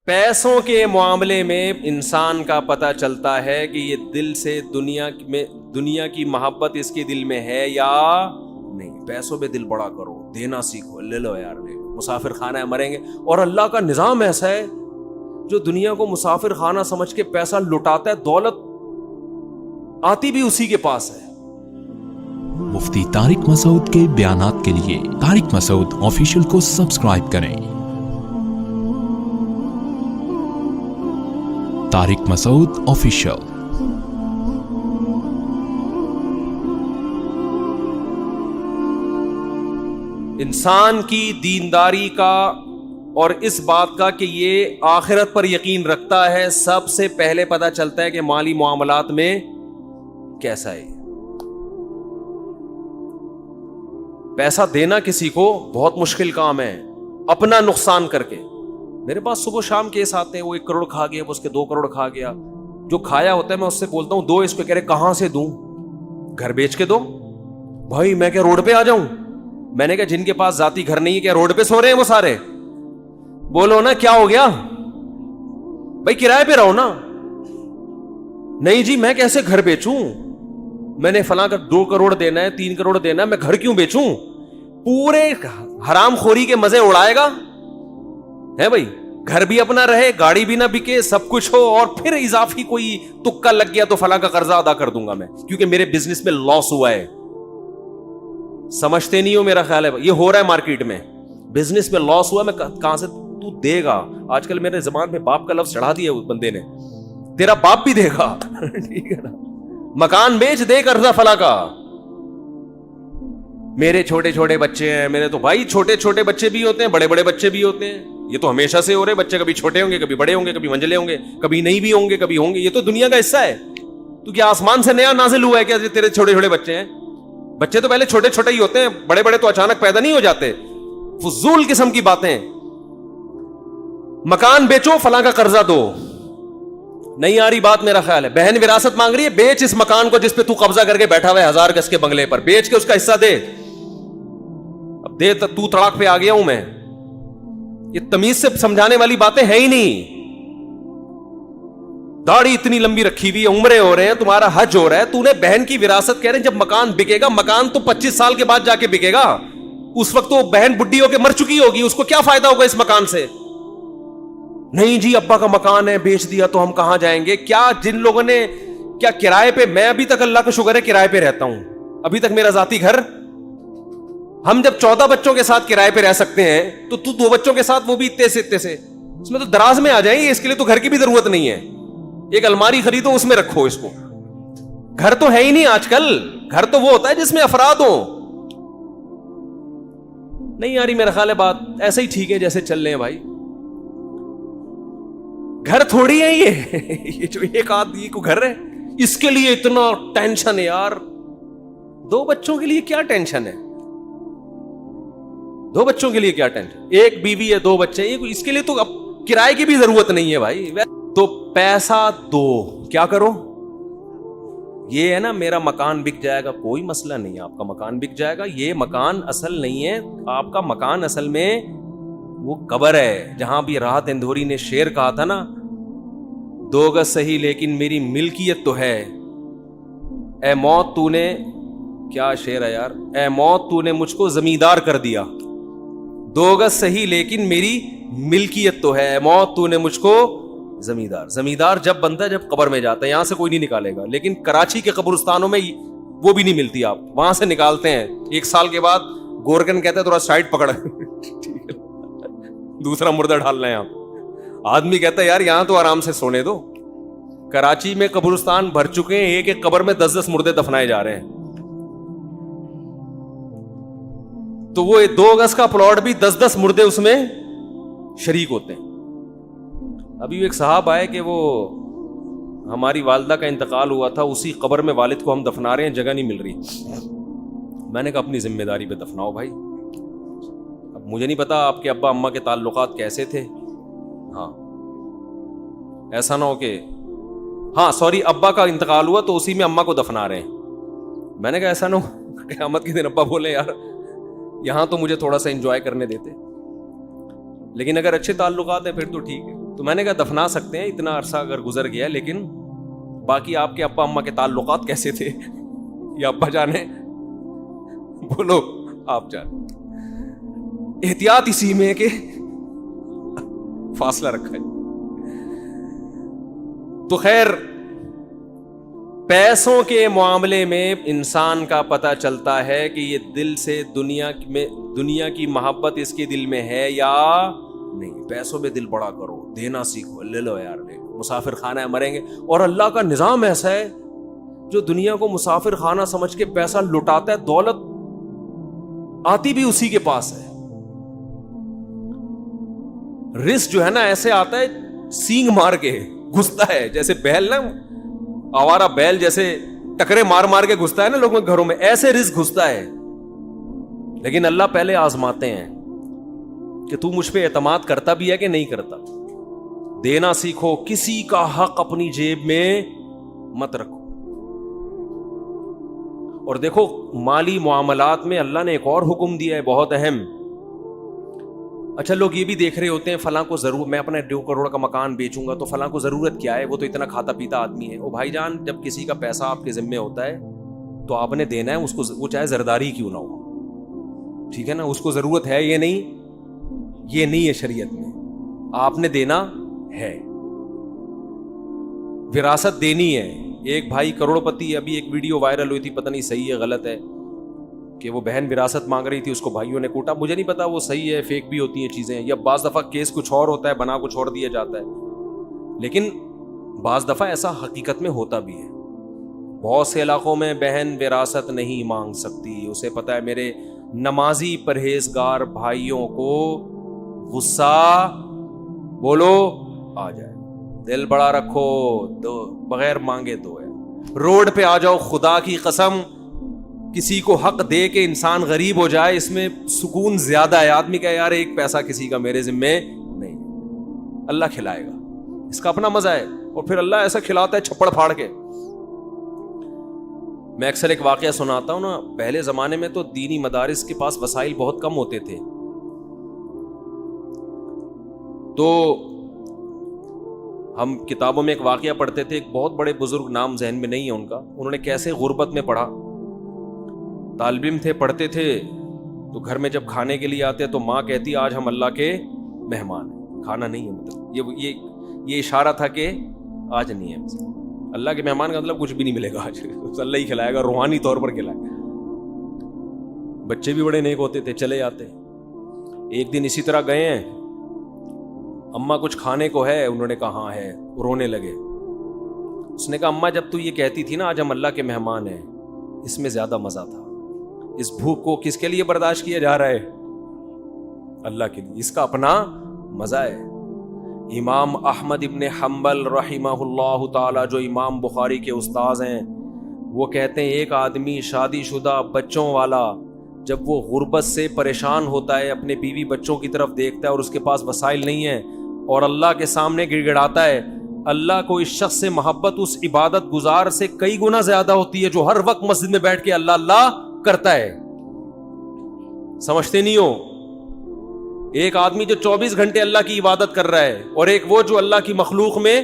پیسوں کے معاملے میں انسان کا پتہ چلتا ہے کہ یہ دل سے دنیا کی محبت اس کے دل میں ہے یا نہیں. پیسوں پہ دل بڑا کرو, دینا سیکھو, لے لو یار, لے لو, مسافر خانہ ہے, مریں گے. اور اللہ کا نظام ایسا ہے جو دنیا کو مسافر خانہ سمجھ کے پیسہ لٹاتا ہے, دولت آتی بھی اسی کے پاس ہے. مفتی طارق مسعود کے بیانات کے لیے طارق مسعود آفیشیل کو سبسکرائب کریں. طارق مسعود آفیشیل. انسان کی دینداری کا اور اس بات کا کہ یہ آخرت پر یقین رکھتا ہے, سب سے پہلے پتہ چلتا ہے کہ مالی معاملات میں کیسا ہے. پیسہ دینا کسی کو بہت مشکل کام ہے, اپنا نقصان کر کے. میرے پاس صبح شام کیس آتے ہیں, وہ 1 کروڑ کھا گیا, وہ اس کے 2 کروڑ کھا گیا. جو کھایا ہوتا ہے میں اس سے بولتا ہوں دو اس کو, کہہ رہے کہاں سے دوں, گھر بیچ کے دو. بھائی میں کیا روڈ پہ آ جاؤں؟ میں نے کہا جن کے پاس ذاتی گھر نہیں ہے کیا روڈ پہ سو رہے ہیں وہ سارے؟ بولو نا کیا ہو گیا بھائی, کرائے پہ رہو نا. نہیں جی میں کیسے گھر بیچوں, میں نے فلاں کا 2 کروڑ دینا ہے, 3 کروڑ دینا ہے, میں گھر کیوں بیچوں؟ پورے حرام خوری کے مزے اڑائے گا ہے بھائی. گھر بھی اپنا رہے, گاڑی بھی نہ بکے, سب کچھ ہو, اور پھر اضافی کوئی تکا لگ گیا تو فلاں کا قرضہ ادا کر دوں گا میں کیونکہ میرے بزنس میں لاس ہوا ہے. سمجھتے نہیں ہو, میرا خیال ہے یہ ہو رہا ہے مارکیٹ میں, بزنس میں لاس ہوا, میں کہاں سے تو دے گا. آج کل میرے زبان میں باپ کا لفظ چڑھا دیا اس بندے نے, تیرا باپ بھی دے گا ٹھیک ہے نا, مکان بیچ دے قرضہ فلاں کا. میرے چھوٹے چھوٹے بچے ہیں, میرے تو بھائی چھوٹے چھوٹے بچے بھی ہوتے ہیں, بڑے بڑے بچے بھی ہوتے ہیں. یہ تو ہمیشہ سے ہو رہے, بچے کبھی چھوٹے ہوں گے, کبھی بڑے ہوں گے, کبھی منجلے ہوں گے, کبھی نہیں بھی ہوں گے, کبھی ہوں گے. یہ تو دنیا کا حصہ ہے. تو کیا آسمان سے نیا نازل ہوا ہے کیا تیرے چھوٹے چھوٹے بچے ہیں؟ بچے تو پہلے چھوٹے چھوٹے ہی ہوتے ہیں, بڑے بڑے تو اچانک پیدا نہیں ہو جاتے. فضول قسم کی باتیں. مکان بیچو, فلاں کا قرضہ دو. نہیں آ رہی بات میرا خیال ہے. بہن وراثت مانگ رہی ہے, بیچ اس مکان کو جس پہ تو قبضہ کر کے بیٹھا ہوا ہے 1000 گز کے بنگلے پر, بیچ کے اس کا حصہ دے. اب دے تو تڑاک پہ آ گیا ہوں میں. یہ تمیز سے سمجھانے والی باتیں ہیں ہی نہیں. داڑھی اتنی لمبی رکھی ہوئی ہے, عمریں ہو رہے ہیں, تمہارا حج ہو رہا ہے, تو نے بہن کی وراثت کہہ رہے ہیں جب مکان بکے گا, مکان تو 25 سال کے بعد جا کے بکے گا. اس وقت تو بہن بڈھی ہو کے مر چکی ہوگی, اس کو کیا فائدہ ہوگا اس مکان سے؟ نہیں جی ابا کا مکان ہے, بیچ دیا تو ہم کہاں جائیں گے. کیا جن لوگوں نے کیا کرائے پہ, میں ابھی تک اللہ کا شکر ہے کرائے پہ رہتا ہوں, ابھی تک میرا ذاتی گھر. ہم جب 14 بچوں کے ساتھ کرائے پہ رہ سکتے ہیں تو 2 بچوں کے ساتھ وہ بھی اتنے سے اس میں تو دراز میں آ جائیں گے. اس کے لیے تو گھر کی بھی ضرورت نہیں ہے. ایک الماری خریدو, اس میں رکھو اس کو. گھر تو ہے ہی نہیں آج کل. گھر تو وہ ہوتا ہے جس میں افراد ہو. نہیں آ رہی میرا خیال ہے بات. ایسے ہی ٹھیک ہے جیسے چل رہے ہیں بھائی. گھر تھوڑی ہے یہ جو ایک آدمی کو گھر ہے, اس کے لیے اتنا ٹینشن ہے یار. 2 بچوں کے لیے کیا ٹینشن ہے؟ 2 بچوں کے لیے کیا ٹینشن؟ 1 بیوی ہے, 2 بچے ہیں, اس کے لیے تو اب کرائے کی بھی ضرورت نہیں ہے بھائی. تو پیسہ دو, کیا کرو؟ یہ ہے نا میرا مکان بک جائے گا, کوئی مسئلہ نہیں ہے, آپ کا مکان بک جائے گا. یہ مکان اصل نہیں ہے آپ کا. مکان اصل میں وہ قبر ہے جہاں بھی راحت اندھوری نے شعر کہا تھا نا, 2 گز صحیح لیکن میری ملکیت تو ہے. اے موت تو نے, کیا شعر ہے یار, اے موت تو نے مجھ کو زمیندار کر دیا. 2 گز صحیح لیکن میری ملکیت تو ہے. اے موت تو نے مجھ کو زمیندار جب بنتا ہے جب قبر میں جاتا ہے. یہاں سے کوئی نہیں نکالے گا, لیکن کراچی کے قبرستانوں میں وہ بھی نہیں ملتی. آپ وہاں سے نکالتے ہیں 1 سال کے بعد. گورکن کہتا ہے تھوڑا سائڈ پکڑ دوسرا مردہ ڈال رہے ہیں آپ. آدمی کہتا ہے یار یہاں تو آرام سے سونے دو. کراچی میں قبرستان بھر چکے ہیں, ایک قبر میں 10 مردے دفنائے جا رہے ہیں. تو وہ 2 گز کا پلاٹ بھی 10 مردے اس میں شریک ہوتے ہیں. ابھی ایک صاحب آئے کہ وہ ہماری والدہ کا انتقال ہوا تھا, اسی قبر میں والد کو ہم دفنا رہے ہیں, جگہ نہیں مل رہی. میں نے کہا اپنی ذمہ داری پہ دفناؤ بھائی. اب مجھے نہیں پتا آپ کے ابا اماں کے تعلقات کیسے تھے. ہاں ایسا نہ ہو کہ ابا کا انتقال ہوا تو اسی میں اماں کو دفنا رہے ہیں. میں نے کہا ایسا نہ ہو قیامت کے دن ابا بولے یار یہاں تو مجھے تھوڑا سا انجوائے کرنے دیتے. لیکن اگر اچھے تعلقات ہیں پھر تو ٹھیک ہے. تو میں نے کہا دفنا سکتے ہیں, اتنا عرصہ اگر گزر گیا, لیکن باقی آپ کے ابا اماں کے تعلقات کیسے تھے, یا ابا جانے بولو آپ جانے. احتیاط اسی میں ہے کہ فاصلہ رکھا ہے. تو خیر, پیسوں کے معاملے میں انسان کا پتہ چلتا ہے کہ یہ دل سے دنیا کی محبت اس کے دل میں ہے یا نہیں. پیسوں میں دل بڑا کرو, دینا سیکھو, لے لو یار, لے لو, مسافر خانہ ہے, مریں گے. اور اللہ کا نظام ایسا ہے جو دنیا کو مسافر خانہ سمجھ کے پیسہ لٹاتا ہے, دولت آتی بھی اسی کے پاس ہے. رزق جو ہے نا ایسے آتا ہے سینگ مار کے گھستا ہے, جیسے بیل نا, آوارہ بیل جیسے ٹکرے مار مار کے گھستا ہے نا لوگوں کے گھروں میں, ایسے رزق گھستا ہے. لیکن اللہ پہلے آزماتے ہیں کہ تو مجھ پہ اعتماد کرتا بھی ہے کہ نہیں کرتا. دینا سیکھو, کسی کا حق اپنی جیب میں مت رکھو. اور دیکھو مالی معاملات میں اللہ نے ایک اور حکم دیا ہے بہت اہم. اچھا لوگ یہ بھی دیکھ رہے ہوتے ہیں فلاں کو ضرور, میں اپنا 2 کروڑ کا مکان بیچوں گا تو فلاں کو ضرورت کیا ہے, وہ تو اتنا کھاتا پیتا آدمی ہے. او بھائی جان, جب کسی کا پیسہ آپ کے ذمے ہوتا ہے تو آپ نے دینا ہے اس کو, وہ چاہے زرداری کیوں نہ ہو, ٹھیک ہے نا. اس کو ضرورت ہے یہ نہیں ہے شریعت میں, آپ نے دینا ہے. وراثت دینی ہے. ایک بھائی کروڑ پتی, ابھی ایک ویڈیو وائرل ہوئی تھی, پتہ نہیں صحیح ہے غلط ہے, کہ وہ بہن وراثت مانگ رہی تھی, اس کو بھائیوں نے کوٹا. مجھے نہیں پتا وہ صحیح ہے, فیک بھی ہوتی ہیں چیزیں, یا بعض دفعہ کیس کچھ اور ہوتا ہے, بنا کچھ اور دیا جاتا ہے. لیکن بعض دفعہ ایسا حقیقت میں ہوتا بھی ہے. بہت سے علاقوں میں بہن وراثت نہیں مانگ سکتی, اسے پتا ہے میرے نمازی پرہیزگار بھائیوں کو غصہ بولو آ جائے. دل بڑا رکھو, دو بغیر مانگے دو ہے. روڈ پہ آ جاؤ, خدا کی قسم کسی کو حق دے کے انسان غریب ہو جائے, اس میں سکون زیادہ ہے. آدمی کا یار ایک پیسہ کسی کا میرے ذمے نہیں, اللہ کھلائے گا, اس کا اپنا مزہ ہے. اور پھر اللہ ایسا کھلاتا ہے چھپڑ پھاڑ کے. میں اکثر ایک واقعہ سناتا ہوں نا, پہلے زمانے میں تو دینی مدارس کے پاس وسائل بہت کم ہوتے تھے, تو ہم کتابوں میں ایک واقعہ پڑھتے تھے. ایک بہت بڑے بزرگ, نام ذہن میں نہیں ہے ان کا, انہوں نے کیسے غربت میں پڑھا, طالب علم تھے, پڑھتے تھے, تو گھر میں جب کھانے کے لیے آتے تو ماں کہتی آج ہم اللہ کے مہمان ہیں, کھانا نہیں ہے. مطلب یہ اشارہ تھا کہ آج نہیں ہے. اللہ کے مہمان کا مطلب کچھ بھی نہیں ملے گا آج, اللہ ہی کھلائے گا, روحانی طور پر کھلائے گا. بچے بھی بڑے نیک ہوتے تھے, چلے جاتے. ایک دن اسی طرح گئے ہیں, اماں کچھ کھانے کو ہے, انہوں نے کہا ہاں ہے, رونے لگے. اس نے کہا اماں جب تو یہ کہتی تھی نا آج ہم اللہ کے مہمان ہیں, اس میں زیادہ مزہ تھا. اس بھوک کو کس کے لیے برداشت کیا جا رہا ہے, اللہ کے لیے, اس کا اپنا مزہ ہے. امام احمد ابن حنبل رحمہ اللہ تعالی, جو امام بخاری کے استاذ ہیں, وہ کہتے ہیں ایک آدمی شادی شدہ بچوں والا جب وہ غربت سے پریشان ہوتا ہے, اپنے بیوی بچوں کی طرف دیکھتا ہے اور اس کے پاس وسائل نہیں ہیں, اور اللہ کے سامنے گڑ گڑاتا ہے, اللہ کو اس شخص سے محبت اس عبادت گزار سے کئی گنا زیادہ ہوتی ہے جو ہر وقت مسجد میں بیٹھ کے اللہ اللہ کرتا ہے. سمجھتے نہیں ہو, ایک آدمی جو 24 گھنٹے اللہ کی عبادت کر رہا ہے, اور ایک وہ جو اللہ کی مخلوق میں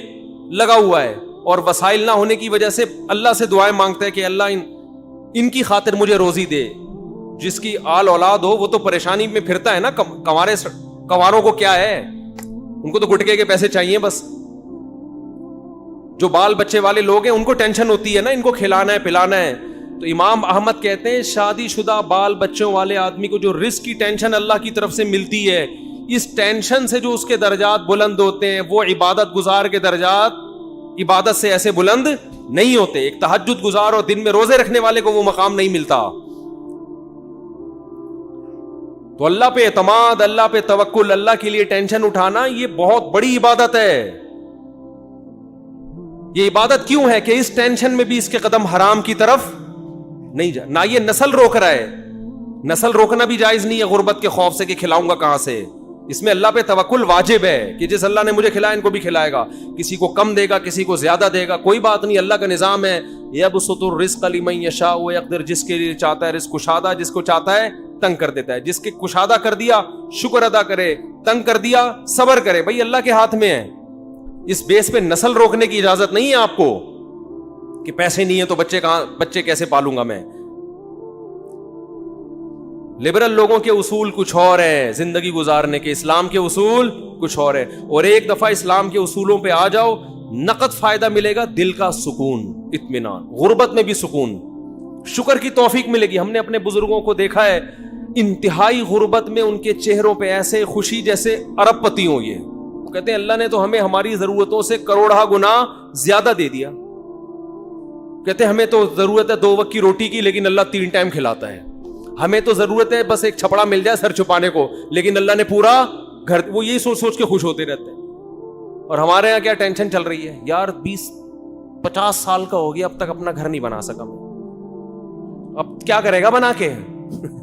لگا ہوا ہے, اور وسائل نہ ہونے کی وجہ سے اللہ سے دعائیں مانگتا ہے کہ اللہ ان کی خاطر مجھے روزی دے. جس کی آل اولاد ہو وہ تو پریشانی میں پھرتا ہے نا, کنواروں کو کیا ہے, ان کو تو گٹکے کے پیسے چاہیے بس. جو بال بچے والے لوگ ہیں ان کو ٹینشن ہوتی ہے نا, ان کو کھلانا ہے پلانا ہے. تو امام احمد کہتے ہیں شادی شدہ بال بچوں والے آدمی کو جو رزق کی ٹینشن اللہ کی طرف سے ملتی ہے, اس ٹینشن سے جو اس کے درجات بلند ہوتے ہیں, وہ عبادت گزار کے درجات عبادت سے ایسے بلند نہیں ہوتے. ایک تہجد گزار اور دن میں روزے رکھنے والے کو وہ مقام نہیں ملتا. تو اللہ پہ اعتماد, اللہ پہ توکل, اللہ کے لیے ٹینشن اٹھانا, یہ بہت بڑی عبادت ہے. یہ عبادت کیوں ہے کہ اس ٹینشن میں بھی اس کے قدم حرام کی طرف نہیں جا. نہ یہ نسل روک رہا ہے, نسل روکنا بھی جائز نہیں ہے غربت کے خوف سے کہ کھلاؤں گا کہاں سے. اس میں اللہ پہ توکل واجب ہے کہ جس اللہ نے مجھے کھلایا ان کو بھی کھلائے گا, کسی کو کم دے گا کسی کو زیادہ دے گا, کوئی بات نہیں, اللہ کا نظام ہے. یبسط الرزق لمن یشاء ویقدر, جس کے لیے چاہتا ہے رزق کشادہ, جس کو چاہتا ہے تنگ کر دیتا ہے. جس کے کشادہ کر دیا شکر ادا کرے, تنگ کر دیا صبر کرے, بھائی اللہ کے ہاتھ میں ہے. اس بیس پہ نسل روکنے کی اجازت نہیں ہے آپ کو کہ پیسے نہیں ہیں تو بچے کیسے پالوں گا میں. لبرل لوگوں کے اصول کچھ اور ہیں زندگی گزارنے کے, اسلام کے اصول کچھ اور ہیں. اور ایک دفعہ اسلام کے اصولوں پہ آ جاؤ, نقد فائدہ ملے گا, دل کا سکون, اطمینان, غربت میں بھی سکون, شکر کی توفیق ملے گی. ہم نے اپنے بزرگوں کو دیکھا ہے, انتہائی غربت میں ان کے چہروں پہ ایسے خوشی جیسے ارب پتی ہوں. یہ کہتے ہیں اللہ نے تو ہمیں ہماری ضرورتوں سے کروڑہ گنا زیادہ دے دیا. کہتے ہیں ہمیں تو ضرورت ہے 2 وقت کی روٹی کی, لیکن اللہ 3 ٹائم کھلاتا ہے. ہمیں تو ضرورت ہے بس ایک چھپڑا مل جائے سر چھپانے کو, لیکن اللہ نے پورا گھر. وہ یہی سوچ سوچ کے خوش ہوتے رہتے ہیں. اور ہمارے یہاں کیا ٹینشن چل رہی ہے یار, 20-50 سال کا ہو گیا اب تک اپنا گھر نہیں بنا سکا میں, اب کیا کرے گا بنا کے.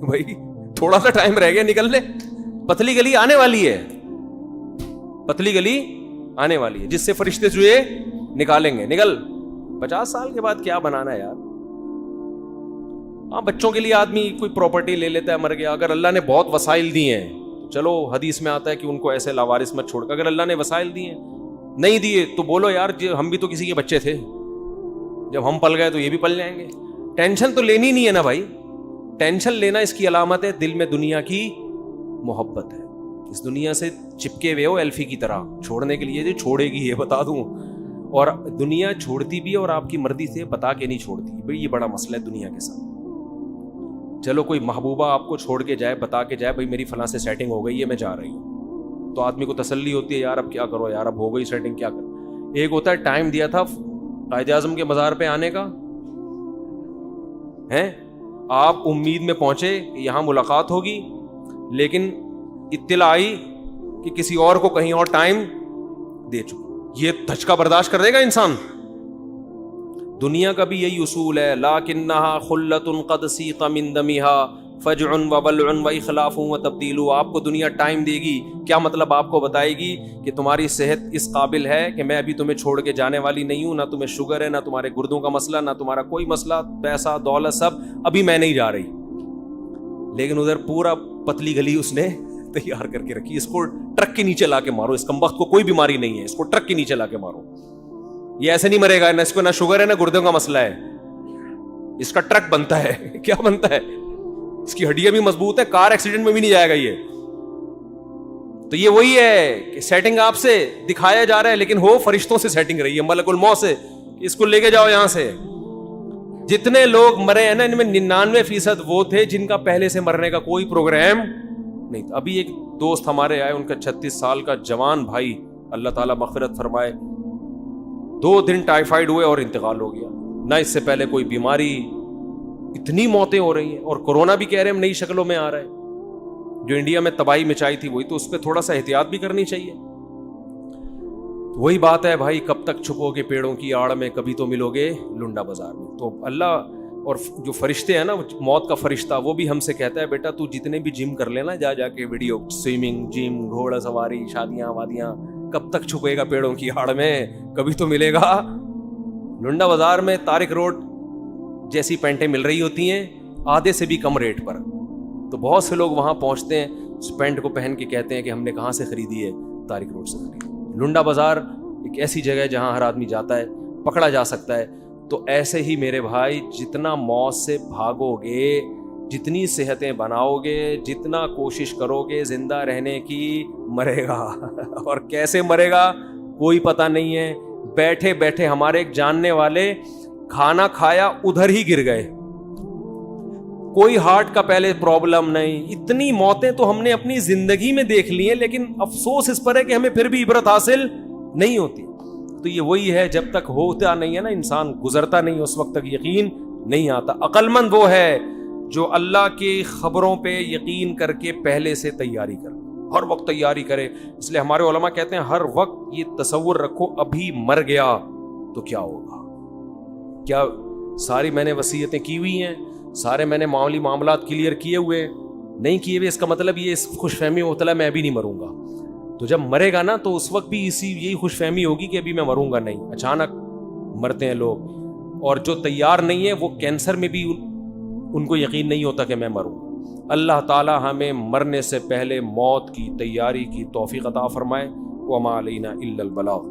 بھائی تھوڑا سا ٹائم رہ گیا, نکل لے, پتلی گلی آنے والی ہے, پتلی گلی آنے والی ہے جس سے فرشتے چوہے نکالیں گے. نکل, 50 سال کے بعد کیا بنانا ہے یار. ہاں بچوں کے لیے آدمی کوئی پراپرٹی لے لیتا ہے, مر گیا. اگر اللہ نے بہت وسائل دیے ہیں, چلو حدیث میں آتا ہے کہ ان کو ایسے لاوارث مت چھوڑ کر. اگر اللہ نے وسائل دیے ہیں, نہیں دیے تو بولو یار ہم بھی تو کسی کے بچے تھے, جب ہم پل گئے تو یہ بھی پل جائیں گے. ٹینشن تو لینی نہیں ہے نا بھائی. ٹینشن لینا اس کی علامت ہے دل میں دنیا کی محبت ہے. اس دنیا سے چپکے ہوئے ہو ایلفی کی طرح, چھوڑنے کے لیے جو چھوڑے گی یہ بتا دوں. اور دنیا چھوڑتی بھی ہے اور آپ کی مرضی سے بتا کے نہیں چھوڑتی. بھائی یہ بڑا مسئلہ ہے دنیا کے ساتھ. چلو کوئی محبوبہ آپ کو چھوڑ کے جائے, بتا کے جائے بھائی میری فلاں سے سیٹنگ ہو گئی ہے میں جا رہی ہوں, تو آدمی کو تسلی ہوتی ہے یار اب کیا کرو یار, اب ہو گئی سیٹنگ کیا کرو. ایک ہوتا ہے ٹائم دیا تھا قائد اعظم کے مزار پہ آنے کا, ہیں آپ امید میں پہنچے کہ یہاں ملاقات ہوگی, لیکن اطلاع آئی کہ کسی اور کو کہیں اور ٹائم دے چکا. یہ دھچکا برداشت کر دے گا انسان. دنیا کا بھی یہی اصول ہے, لاکنھا خلۃ قد سیق من دمھا فجع وبلع واخلاف وتبدیل. آپ کو دنیا ٹائم دے گی, کیا مطلب آپ کو بتائے گی کہ تمہاری صحت اس قابل ہے کہ میں ابھی تمہیں چھوڑ کے جانے والی نہیں ہوں, نہ تمہیں شوگر ہے, نہ تمہارے گردوں کا مسئلہ, نہ تمہارا کوئی مسئلہ, پیسہ دولت سب ابھی میں نہیں جا رہی. لیکن ادھر پورا پتلی گلی اس نے تیار کر کے رکھی, اس کو ٹرک کے نیچے لا کے مارو, اس کمبخت کو کوئی بیماری نہیں ہے, اس کو ٹرک کے نیچے لا کے مارو. یہ ایسے نہیں مرے گا, نہ اس کو نہ شوگر ہے نہ گردوں کا مسئلہ ہے, اس کا ٹرک بنتا ہے. کیا بنتا ہے, اس کی ہڈیاں بھی مضبوط ہے, کار ایکسیڈنٹ میں بھی نہیں جائے گا یہ. تو یہ وہی ہے کہ سیٹنگ آپ سے دکھایا جا رہا ہے, لیکن ہو فرشتوں سے سیٹنگ رہی ہے, ملک الموت سے. اس کو لے کے جاؤ یہاں سے. جتنے لوگ مرے ہیں نا ان میں 99% وہ تھے جن کا پہلے سے مرنے کا کوئی پروگرام نہیں تھا. ابھی ایک دوست ہمارے آئے, ان کا 36 سال کا جوان بھائی, اللہ تعالیٰ مغفرت فرمائے, 2 دن ٹائیفائڈ ہوئے اور انتقال ہو گیا. نہ اس سے پہلے کوئی بیماری, اتنی موتیں ہو رہی ہیں. اور کورونا بھی کہہ رہے ہیں نئی شکلوں میں آ رہا ہے, جو انڈیا میں تباہی مچائی تھی وہی, تو اس پہ تھوڑا سا احتیاط بھی کرنی چاہیے. وہی بات ہے بھائی, کب تک چھپو گے پیڑوں کی آڑ میں, کبھی تو ملو گے لنڈا بازار میں. تو اللہ اور جو فرشتے ہیں نا, موت کا فرشتہ, وہ بھی ہم سے کہتا ہے بیٹا تو جتنے بھی جم کر لینا, جا کے ویڈیو, سوئمنگ, جم, گھوڑا سواری, شادیاں وادیاں, کب تک چھپے گا پیڑوں کی آڑ میں, کبھی تو ملے گا لنڈا بازار میں. طارق روڈ جیسی پینٹیں مل رہی ہوتی ہیں آدھے سے بھی کم ریٹ پر, تو بہت سے لوگ وہاں پہنچتے ہیں, اس پینٹ کو پہن کے کہتے ہیں کہ ہم نے کہاں سے خریدی ہے, طارق روڈ سے خریدی. لنڈا بازار ایک ایسی جگہ ہے جہاں ہر آدمی جاتا ہے, پکڑا جا سکتا ہے. تو ایسے ہی میرے بھائی, جتنا موت سے بھاگو گے, جتنی صحتیں بناؤ گے, جتنا کوشش کرو گے زندہ رہنے کی, مرے گا. اور کیسے مرے گا کوئی پتہ نہیں ہے. بیٹھے بیٹھے ہمارے ایک جاننے والے کھانا کھایا ادھر ہی گر گئے, کوئی ہارٹ کا پہلے پرابلم نہیں. اتنی موتیں تو ہم نے اپنی زندگی میں دیکھ لی ہیں, لیکن افسوس اس پر ہے کہ ہمیں پھر بھی عبرت حاصل نہیں ہوتی. تو یہ وہی ہے, جب تک ہوتا نہیں ہے نا انسان, گزرتا نہیں, اس وقت تک یقین نہیں آتا. عقل مند وہ ہے جو اللہ کی خبروں پہ یقین کر کے پہلے سے تیاری کرے, ہر وقت تیاری کرے. اس لیے ہمارے علماء کہتے ہیں ہر وقت یہ تصور رکھو, ابھی مر گیا تو کیا ہوگا. کیا ساری میں نے وصیتیں کی ہوئی ہیں, سارے میں نے معاملات کلیئر کیے ہوئے, نہیں کیے ہوئے, اس کا مطلب یہ خوش فہمی ہوتا ہے میں ابھی نہیں مروں گا. تو جب مرے گا نا تو اس وقت بھی یہی خوش فہمی ہوگی کہ ابھی میں مروں گا نہیں. اچانک مرتے ہیں لوگ, اور جو تیار نہیں ہے وہ کینسر میں بھی ان کو یقین نہیں ہوتا کہ میں مروں. اللہ تعالی ہمیں مرنے سے پہلے موت کی تیاری کی توفیق عطا فرمائے. وما علینا الا البلاغ.